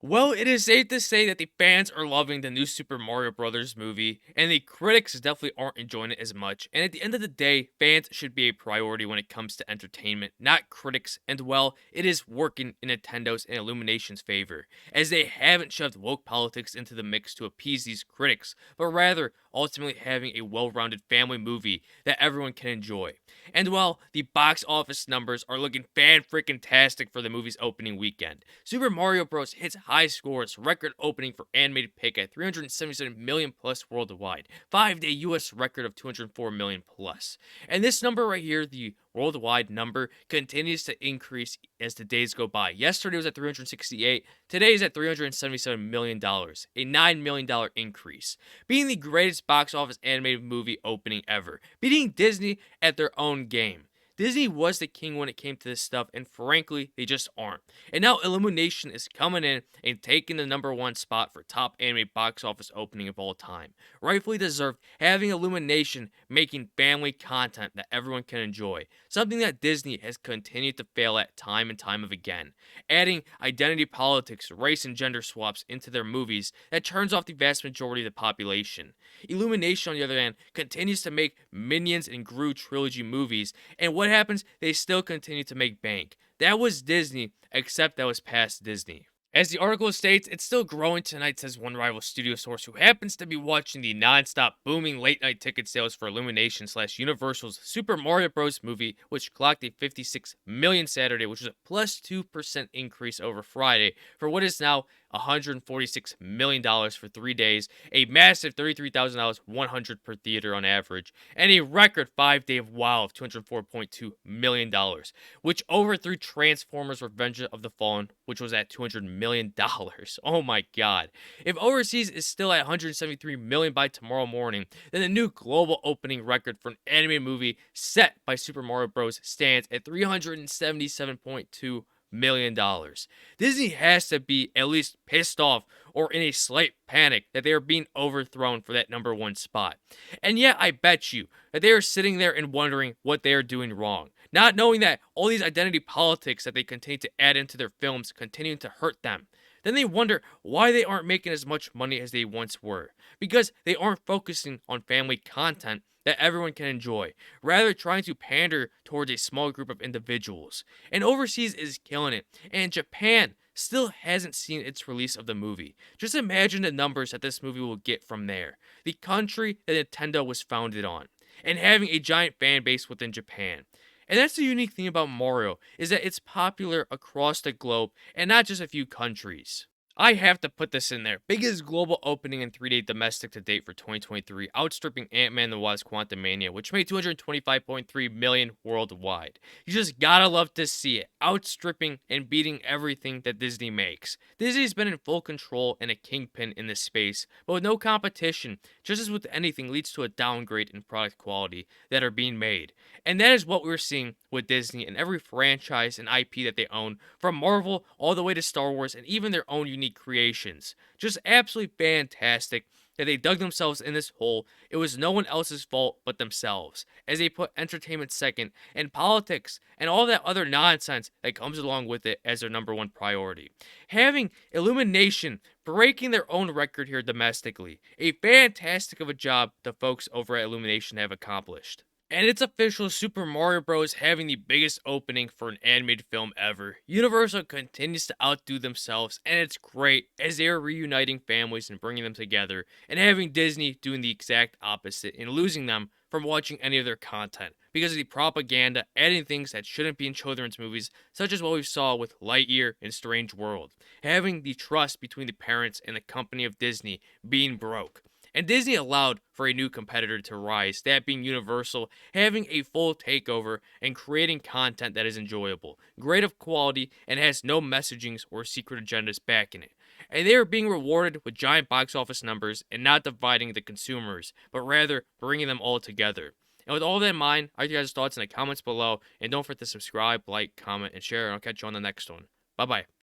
Well, it is safe to say that the fans are loving the new Super Mario Bros. Movie, and the critics definitely aren't enjoying it as much. And at the end of the day, fans should be a priority when it comes to entertainment, not critics. And well, it is working in Nintendo's and Illumination's favor, as they haven't shoved woke politics into the mix to appease these critics, but rather ultimately having a well rounded family movie that everyone can enjoy. And while the box office numbers are looking fan freaking tastic for the movie's opening weekend, Super Mario Bros. Hits high scores, record opening for animated pick at 377 million plus worldwide, 5-day US record of 204 million plus. And this number right here, the worldwide number, continues to increase as the days go by. Yesterday was at 368, today is at $377 million, a $9 million increase, being the greatest box office animated movie opening ever, beating Disney at their own game. Disney was the king when it came to this stuff, and frankly, they just aren't. And now Illumination is coming in and taking the number one spot for top anime box office opening of all time. Rightfully deserved, having Illumination making family content that everyone can enjoy. Something that Disney has continued to fail at time and time again. Adding identity politics, race, and gender swaps into their movies that turns off the vast majority of the population. Illumination, on the other hand, continues to make Minions and Gru trilogy movies, and what happens? They still continue to make bank. That was Disney, except that was past Disney. As the article states, it's still growing tonight, says one rival studio source who happens to be watching the non-stop booming late-night ticket sales for Illumination slash Universal's Super Mario Bros. Movie, which clocked a 56 million Saturday, which is a plus 2% increase over Friday, for what is now $146 million for 3 days, a massive $33,000, 100 per theater on average, and a record 5-day of WoW of $204.2 million, which overthrew Transformers Revenge of the Fallen, which was at $200 million. Oh my god. If overseas is still at 173 million by tomorrow morning, then the new global opening record for an anime movie set by Super Mario Bros. Stands at $377.2 million. Disney has to be at least pissed off or in a slight panic that they are being overthrown for that number one spot. And yet, I bet you that they are sitting there and wondering what they are doing wrong, not knowing that all these identity politics that they continue to add into their films continue to hurt them. Then they wonder why they aren't making as much money as they once were, because they aren't focusing on family content that everyone can enjoy, rather trying to pander towards a small group of individuals. And overseas is killing it, and Japan still hasn't seen its release of the movie. Just imagine the numbers that this movie will get from there, the country that Nintendo was founded on, and having a giant fan base within Japan. And that's the unique thing about Mario, is that it's popular across the globe and not just a few countries. I have to put this in there. Biggest global opening in 3-day domestic to date for 2023, outstripping Ant-Man and the Wasp Quantumania, which made 225.3 million worldwide. You just gotta love to see it, outstripping and beating everything that Disney makes. Disney's been in full control and a kingpin in this space, but with no competition, just as with anything, leads to a downgrade in product quality that are being made. And that is what we're seeing with Disney and every franchise and IP that they own, from Marvel all the way to Star Wars and even their own unique creations. Just absolutely fantastic that they dug themselves in this hole. It was no one else's fault but themselves, as they put entertainment second and politics and all that other nonsense that comes along with it as their number one priority. Having Illumination breaking their own record here domestically, a fantastic of a job the folks over at Illumination have accomplished. And it's official, Super Mario Bros. Having the biggest opening for an animated film ever. Universal continues to outdo themselves, and it's great as they are reuniting families and bringing them together, and having Disney doing the exact opposite and losing them from watching any of their content because of the propaganda, adding things that shouldn't be in children's movies, such as what we saw with Lightyear and Strange World. Having the trust between the parents and the company of Disney being broke. And Disney allowed for a new competitor to rise, that being Universal, having a full takeover and creating content that is enjoyable, great of quality, and has no messagings or secret agendas backing it. And they are being rewarded with giant box office numbers and not dividing the consumers, but rather bringing them all together. And with all that in mind, I like your guys' thoughts in the comments below, and don't forget to subscribe, like, comment, and share, and I'll catch you on the next one. Bye bye.